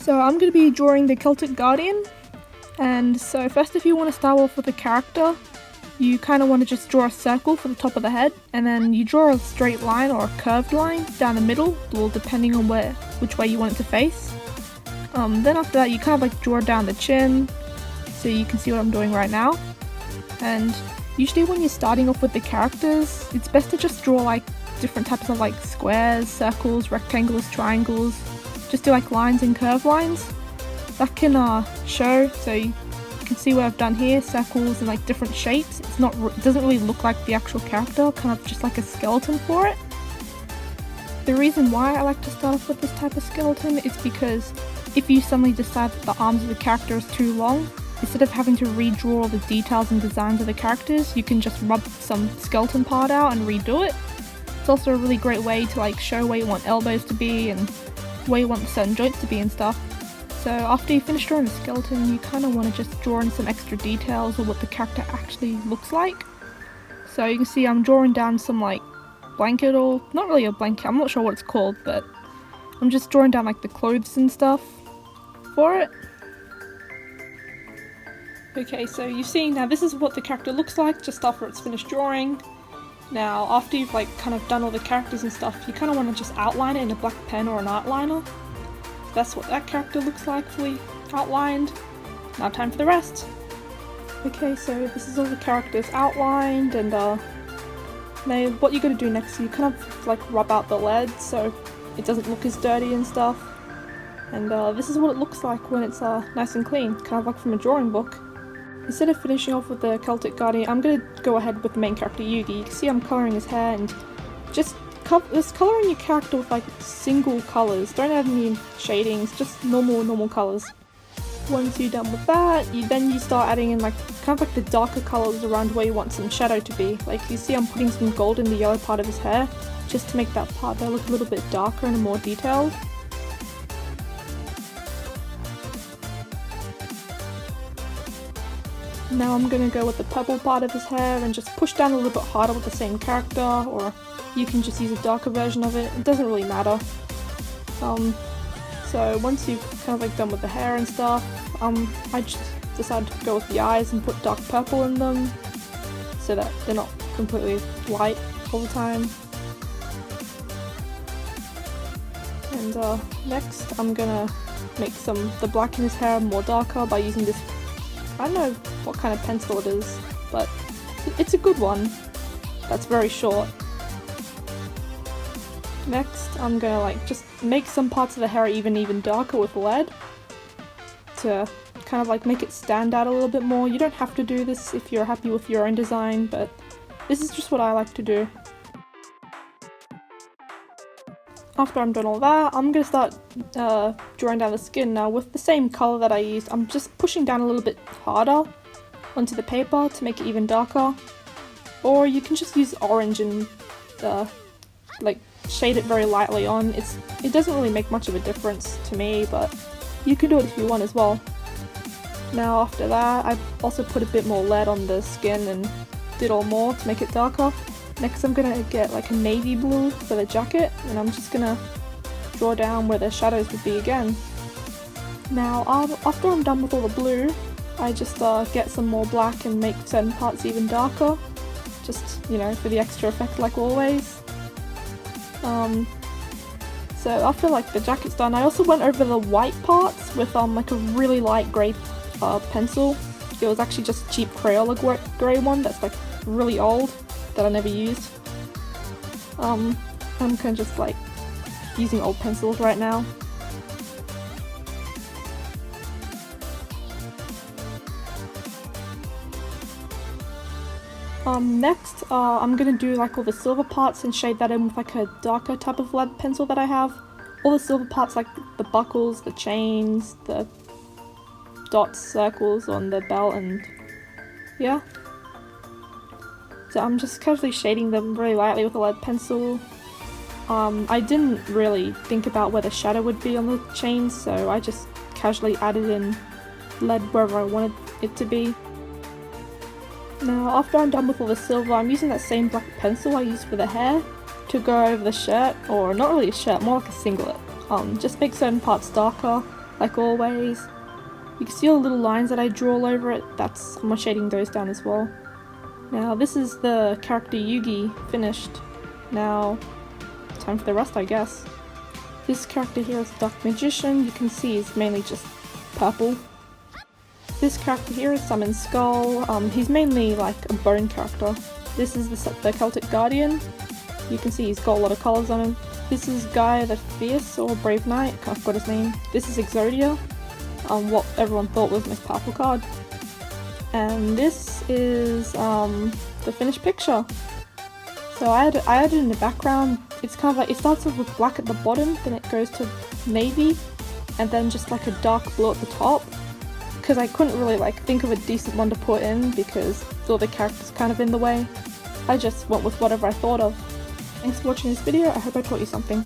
So I'm going to be drawing the Celtic Guardian, and so first if you want to start off with a character, you kind of want to just draw a circle for the top of the head, and then you draw a straight line or a curved line down the middle, well, depending on which way you want it to face. Then after that you kind of like draw down the chin, so you can see what I'm doing right now. And usually when you're starting off with the characters, it's best to just draw like different types of like squares, circles, rectangles, triangles, just do like lines and curved lines. That can show, so you can see what I've done here, circles and like different shapes. It doesn't really look like the actual character, kind of just like a skeleton for it. The reason why I like to start off with this type of skeleton is because if you suddenly decide that the arms of the character is too long, instead of having to redraw all the details and designs of the characters, you can just rub some skeleton part out and redo it. It's also a really great way to like show where you want elbows to be and where you want certain joints to be and stuff. So after you finish drawing the skeleton, you kind of want to just draw in some extra details of what the character actually looks like. So you can see I'm drawing down some like blanket, or not really a blanket, I'm not sure what it's called, but I'm just drawing down like the clothes and stuff for it. Okay, so you've seen now this is what the character looks like just after it's finished drawing. Now after you've like kind of done all the characters and stuff, you kind of want to just outline it in a black pen or an outliner. So that's what that character looks like fully outlined. Now time for the rest. Okay, so this is all the characters outlined, and now what you're going to do next is you kind of like rub out the lead so it doesn't look as dirty and stuff. And this is what it looks like when it's nice and clean, kind of like from a drawing book. Instead of finishing off with the Celtic Guardian, I'm going to go ahead with the main character Yugi. You can see I'm colouring his hair, and just colouring your character with like single colours. Don't add any shadings, just normal colours. Once you're done with that, you start adding in like kind of like the darker colours around where you want some shadow to be. Like you see I'm putting some gold in the yellow part of his hair, just to make that part there look a little bit darker and more detailed. Now I'm going to go with the purple part of his hair and just push down a little bit harder with the same character, or you can just use a darker version of it, it doesn't really matter. So once you've kind of like done with the hair and stuff, I just decided to go with the eyes and put dark purple in them, so that they're not completely light all the time. And next I'm gonna make the black in his hair more darker by using this, I don't know what kind of pencil it is, but it's a good one that's very short. Next I'm gonna like just make some parts of the hair even darker with lead to kind of like make it stand out a little bit more. You don't have to do this if you're happy with your own design, but this is just what I like to do. After I'm done all that, I'm going to start drawing down the skin. Now with the same colour that I used, I'm just pushing down a little bit harder onto the paper to make it even darker. Or you can just use orange and like shade it very lightly on. It doesn't really make much of a difference to me, but you can do it if you want as well. Now after that, I also put a bit more lead on the skin and did all more to make it darker. Next I'm gonna get like a navy blue for the jacket, and I'm just gonna draw down where the shadows would be again. Now after I'm done with all the blue, I just get some more black and make certain parts even darker, just, you know, for the extra effect like always. So after like the jacket's done, I also went over the white parts with like a really light grey pencil. It was actually just a cheap Crayola grey one that's like really old, that I never used. I'm kind of just like using old pencils right now. Next I'm gonna do like all the silver parts and shade that in with like a darker type of lead pencil that I have. All the silver parts, like the buckles, the chains, the dots, circles on the belt, and yeah. So I'm just casually shading them very lightly with a lead pencil. I didn't really think about where the shadow would be on the chains, so I just casually added in lead wherever I wanted it to be. Now after I'm done with all the silver, I'm using that same black pencil I used for the hair to go over the shirt, or not really a shirt, more like a singlet. Just make certain parts darker like always. You can see all the little lines that I draw all over it, I'm shading those down as well. Now this is the character Yugi finished. Now, time for the rest I guess. This character here is Dark Magician, you can see he's mainly just purple. This character here is Summon Skull, he's mainly like a bone character. This is the Celtic Guardian, you can see he's got a lot of colours on him. This is Guy the Fierce, or Brave Knight, I forgot his name. This is Exodia, what everyone thought was my purple card. And this is the finished picture. So I added in the background, it's kind of like, it starts off with black at the bottom, then it goes to navy, and then just like a dark blue at the top. Because I couldn't really like think of a decent one to put in because all the characters kind of in the way. I just went with whatever I thought of. Thanks for watching this video, I hope I taught you something.